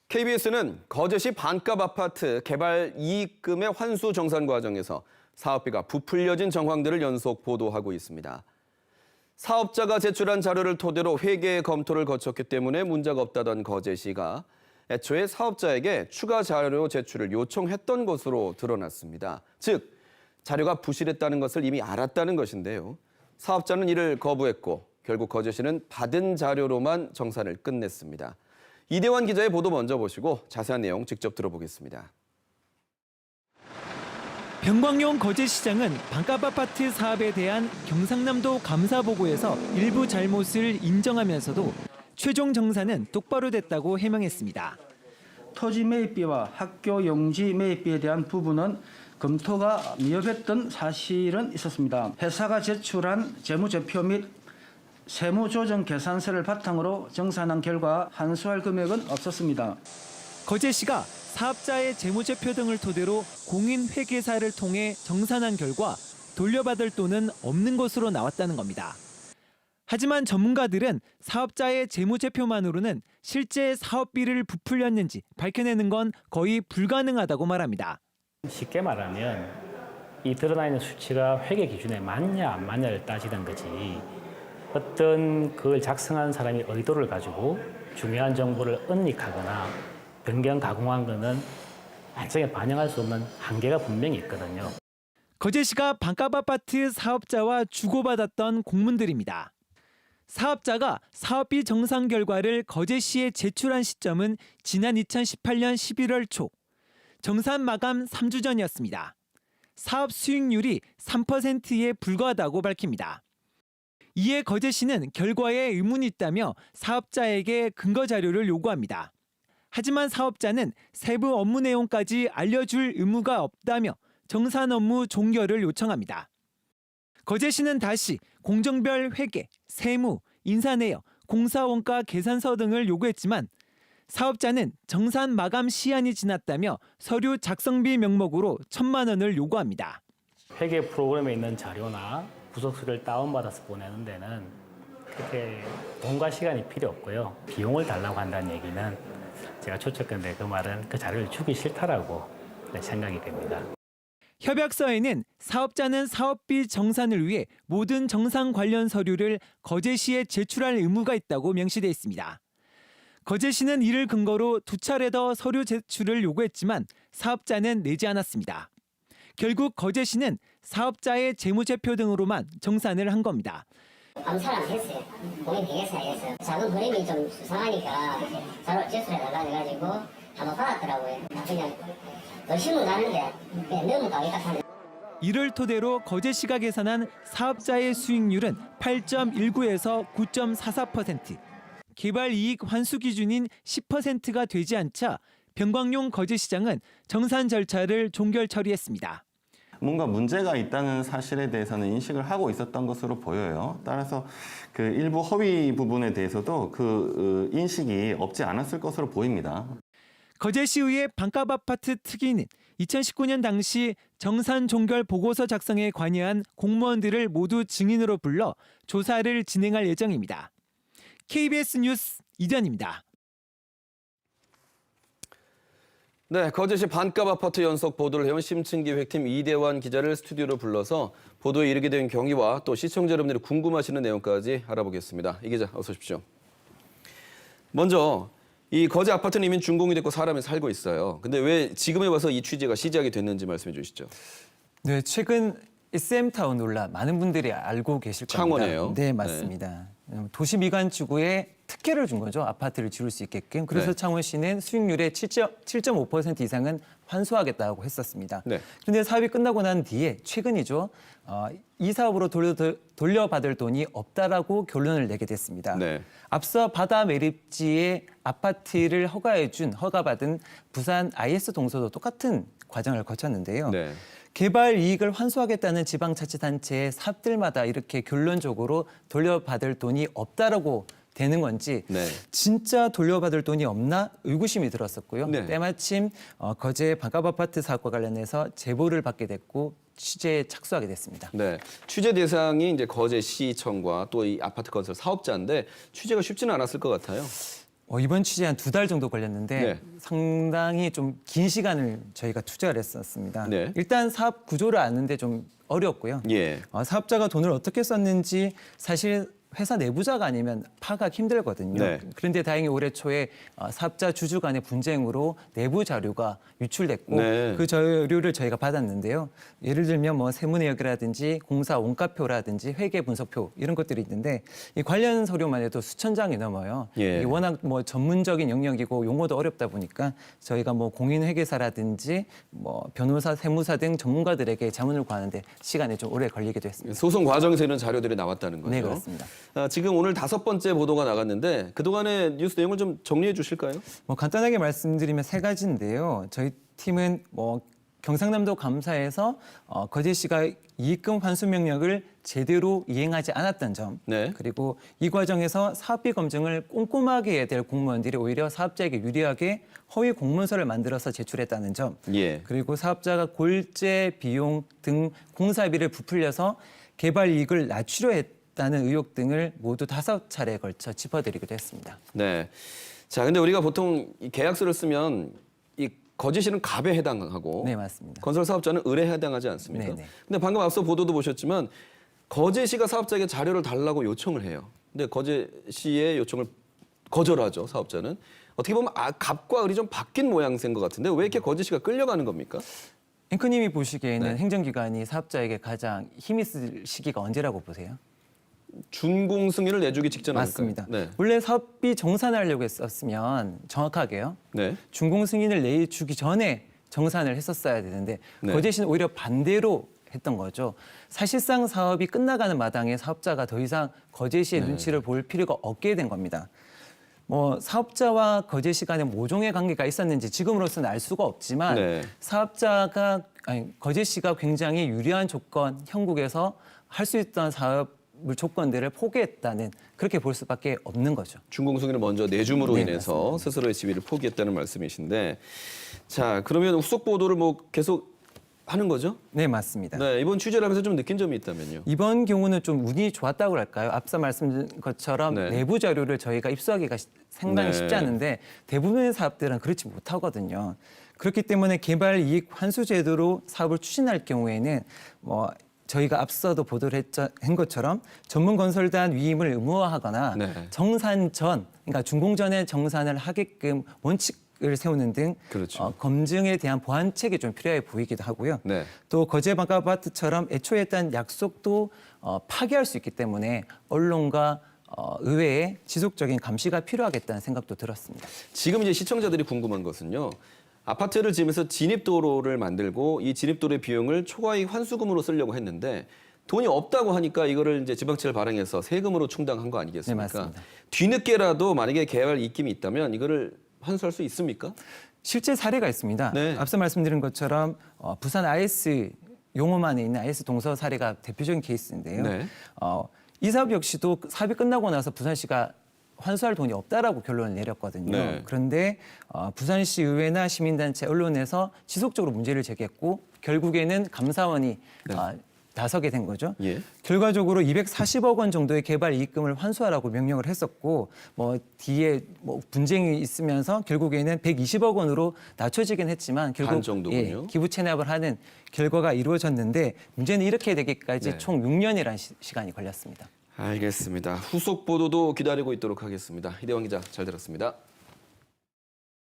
KBS는 거제시 반값 아파트 개발 이익금의 환수 정산 과정에서 사업비가 부풀려진 정황들을 연속 보도하고 있습니다. 사업자가 제출한 자료를 토대로 회계 검토를 거쳤기 때문에 문제가 없다던 거제시가 애초에 사업자에게 추가 자료 제출을 요청했던 것으로 드러났습니다. 즉, 자료가 부실했다는 것을 이미 알았다는 것인데요. 사업자는 이를 거부했고 결국 거제시는 받은 자료로만 정산을 끝냈습니다. 이대환 기자의 보도 먼저 보시고 자세한 내용 직접 들어보겠습니다. 병광용 거제시장은 반값 아파트 사업에 대한 경상남도 감사보고에서 일부 잘못을 인정하면서도 최종 정산은 똑바로 됐다고 해명했습니다. 토지 매입비와 학교 용지 매입비에 대한 부분은 검토가 미흡했던 사실은 있었습니다. 회사가 제출한 재무제표 및 세무조정 계산서를 바탕으로 정산한 결과 환수할 금액은 없었습니다. 거제시가 사업자의 재무제표 등을 토대로 공인회계사를 통해 정산한 결과 돌려받을 돈은 없는 것으로 나왔다는 겁니다. 하지만 전문가들은 사업자의 재무제표만으로는 실제 사업비를 부풀렸는지 밝혀내는 건 거의 불가능하다고 말합니다. 쉽게 말하면 이 드러나 있는 수치가 회계 기준에 맞냐 안 맞냐를 따지는 거지, 어떤 그걸 작성한 사람이 의도를 가지고 중요한 정보를 은닉하거나 변경 가공한 거는 완전히 반영할 수 없는 한계가 분명히 있거든요. 거제시가 반값 아파트 사업자와 주고받았던 공문들입니다. 사업자가 사업비 정산 결과를 거제시에 제출한 시점은 지난 2018년 11월 초, 정산 마감 3주 전이었습니다. 사업 수익률이 3%에 불과하다고 밝힙니다. 이에 거제시는 결과에 의문이 있다며 사업자에게 근거 자료를 요구합니다. 하지만 사업자는 세부 업무 내용까지 알려줄 의무가 없다며 정산 업무 종결을 요청합니다. 거제시는 다시 공정별 회계, 세무, 인사내역, 공사원가 계산서 등을 요구했지만 사업자는 정산 마감 시한이 지났다며 서류 작성비 명목으로 1,000만 원을 요구합니다. 회계 프로그램에 있는 자료나 부속서를 다운받아서 보내는 데는 그렇게 돈과 시간이 필요 없고요. 비용을 달라고 한다는 얘기는 제가 추측컨대 그 말은 그 자료를 주기 싫다라고 생각이 됩니다. 협약서에는 사업자는 사업비 정산을 위해 모든 정산 관련 서류를 거제시에 제출할 의무가 있다고 명시되어 있습니다. 거제시는 이를 근거로 2차례 더 서류 제출을 요구했지만 사업자는 내지 않았습니다. 결국 거제시는 사업자의 재무제표 등으로만 정산을 한 겁니다. 감사를 했어요. 공인회계사에서 자금 흐름이 좀 수상하니까 자료 제출해달라 해가지고 한번 받았더라고요. 그냥 의심은 가는데 너무 가겠다 하네. 이를 토대로 거제시가 계산한 사업자의 수익률은 8.19에서 9.44%, 개발 이익 환수 기준인 10%가 되지 않자 병광용 거제시장은 정산 절차를 종결 처리했습니다. 뭔가 문제가 있다는 사실에 대해서는 인식을 하고 있었던 것으로 보여요. 따라서 그 일부 허위 부분에 대해서도 그 인식이 없지 않았을 것으로 보입니다. 거제시의회 반값 아파트 특위는 2019년 당시 정산 종결 보고서 작성에 관여한 공무원들을 모두 증인으로 불러 조사를 진행할 예정입니다. KBS 뉴스 이전입니다. 네, 거제시 반값 아파트 연속 보도를 해온 심층기획팀 이대환 기자를 스튜디오로 불러서 보도에 이르게 된 경위와 또 시청자 여러분들이 궁금하시는 내용까지 알아보겠습니다. 이 기자, 어서 오십시오. 먼저 이 거제 아파트는 이미 준공이 됐고 사람이 살고 있어요. 근데 왜 지금에 와서 이 취재가 시작이 됐는지 말씀해 주시죠. 네, 최근 SM타운 논란 많은 분들이 알고 계실 겁니다. 창원이에요. 네, 맞습니다. 도시미관지구에 특혜를 준 거죠. 아파트를 지을 수 있게끔. 그래서 네. 창원시는 수익률의 7.5% 이상은 환수하겠다고 했었습니다. 네. 그런데 사업이 끝나고 난 뒤에 최근이죠. 이 사업으로 돌려받을 돈이 없다라고 결론을 내게 됐습니다. 네. 앞서 바다 매립지에 아파트를 허가받은 부산 IS 동서도 똑같은 과정을 거쳤는데요. 네. 개발 이익을 환수하겠다는 지방자치단체의 사업들마다 이렇게 결론적으로 돌려받을 돈이 없다라고 되는 건지 네. 진짜 돌려받을 돈이 없나 의구심이 들었었고요. 네. 때마침 거제 반값 아파트 사업과 관련해서 제보를 받게 됐고 취재에 착수하게 됐습니다. 네, 취재 대상이 이제 거제시청과 또 이 아파트 건설 사업자인데 취재가 쉽지는 않았을 것 같아요. 이번 취재 한 2달 정도 걸렸는데 네. 상당히 좀 긴 시간을 저희가 투자를 했었습니다. 네. 일단 사업 구조를 아는데 좀 어렵고요. 예. 사업자가 돈을 어떻게 썼는지 사실 회사 내부자가 아니면 파악하기 힘들거든요. 네. 그런데 다행히 올해 초에 사업자 주주 간의 분쟁으로 내부 자료가 유출됐고 네. 그 자료를 저희가 받았는데요. 예를 들면 뭐 세무 내역이라든지 공사 원가표라든지 회계 분석표 이런 것들이 있는데 이 관련 서류만 해도 수천 장이 넘어요. 예. 이게 워낙 뭐 전문적인 영역이고 용어도 어렵다 보니까 저희가 뭐 공인회계사라든지 뭐 변호사, 세무사 등 전문가들에게 자문을 구하는데 시간이 좀 오래 걸리기도 했습니다. 소송 과정에서 이런 자료들이 나왔다는 거죠. 네, 그렇습니다. 지금 오늘 5번째 보도가 나갔는데 그동안의 뉴스 내용을 좀 정리해 주실까요? 뭐 간단하게 말씀드리면 3가지인데요. 저희 팀은 뭐 경상남도 감사에서 거제 씨가 이익금 환수 명령을 제대로 이행하지 않았던 점, 네. 그리고 이 과정에서 사업비 검증을 꼼꼼하게 해야 될 공무원들이 오히려 사업자에게 유리하게 허위 공문서를 만들어서 제출했다는 점, 예. 그리고 사업자가 골재 비용 등 공사비를 부풀려서 개발 이익을 낮추려 했다는 의혹 등을 모두 5차례에 걸쳐 짚어드리기도 했습니다. 네. 자, 근데 우리가 보통 이 계약서를 쓰면 이 거짓일은 갑에 해당하고 네, 맞습니다. 건설 사업자는 을에 해당하지 않습니까? 네, 네. 근데 방금 앞서 보도도 보셨지만 거제시가 사업자에게 자료를 달라고 요청을 해요. 근데 거제시의 요청을 거절하죠, 사업자는. 어떻게 보면 갑과 을이 좀 바뀐 모양새인 것 같은데 왜 이렇게 거제시가 끌려가는 겁니까? 앵커님이 보시기에는 네. 행정기관이 사업자에게 가장 힘이 쓸 시기가 언제라고 보세요? 준공 승인을 내주기 직전 아닐까요? 맞습니다. 네. 원래 사업비 정산하려고 했었으면 정확하게요. 네. 준공 승인을 내주기 전에 정산을 했었어야 되는데 네. 거제시는 오히려 반대로 했던 거죠. 사실상 사업이 끝나가는 마당에 사업자가 더 이상 거제시의 네. 눈치를 볼 필요가 없게 된 겁니다. 뭐 사업자와 거제시 간에 모종의 관계가 있었는지 지금으로서는 알 수가 없지만 네. 거제시가 굉장히 유리한 조건, 형국에서 할 수 있던 사업 조건들을 포기했다는 그렇게 볼 수밖에 없는 거죠. 준공 승인을 먼저 내줌으로 네, 인해서 맞습니다. 스스로의 지위를 포기했다는 말씀이신데, 자 그러면 후속 보도를 뭐 계속 하는 거죠? 네, 맞습니다. 네, 이번 취재를 하면서 좀 느낀 점이 있다면요. 이번 경우는 좀 운이 좋았다고 할까요? 앞서 말씀드린 것처럼 네. 내부 자료를 저희가 입수하기가 상당히 네. 쉽지 않은데 대부분의 사업들은 그렇지 못하거든요. 그렇기 때문에 개발 이익 환수 제도로 사업을 추진할 경우에는 뭐 저희가 앞서도 보도를 한 것처럼 전문 건설단 위임을 의무화하거나 네. 정산 전, 그러니까 준공 전에 정산을 하게끔 원칙을 세우는 등 그렇죠. 검증에 대한 보완책이 좀 필요해 보이기도 하고요. 네. 또 거제 방가아파트처럼 애초에 했던 약속도 파기할 수 있기 때문에 언론과 의회의 지속적인 감시가 필요하겠다는 생각도 들었습니다. 지금 이제 시청자들이 궁금한 것은요. 아파트를 지으면서 진입도로를 만들고 이 진입도로의 비용을 초과이익 환수금으로 쓰려고 했는데 돈이 없다고 하니까 이거를 이제 지방채를 발행해서 세금으로 충당한 거 아니겠습니까? 네, 맞습니다. 뒤늦게라도 만약에 개발 입김이 있다면 이거를 환수할 수 있습니까? 실제 사례가 있습니다. 네. 앞서 말씀드린 것처럼 부산 IS 용호만에 있는 IS 동서 사례가 대표적인 케이스인데요. 네. 이 사업 역시도 사업이 끝나고 나서 부산시가 환수할 돈이 없다라고 결론을 내렸거든요. 네. 그런데 부산시 의회나 시민단체, 언론에서 지속적으로 문제를 제기했고 결국에는 감사원이 네. 나서게 된 거죠. 예. 결과적으로 240억 원 정도의 개발 이익금을 환수하라고 명령을 했었고 뭐 뒤에 뭐 분쟁이 있으면서 결국에는 120억 원으로 낮춰지긴 했지만 결국 반 정도군요. 기부 체납을 하는 결과가 이루어졌는데 문제는 이렇게 되기까지 네. 총 6년이라는 시간이 걸렸습니다. 알겠습니다. 후속 보도도 기다리고 있도록 하겠습니다. 이대원 기자 잘 들었습니다.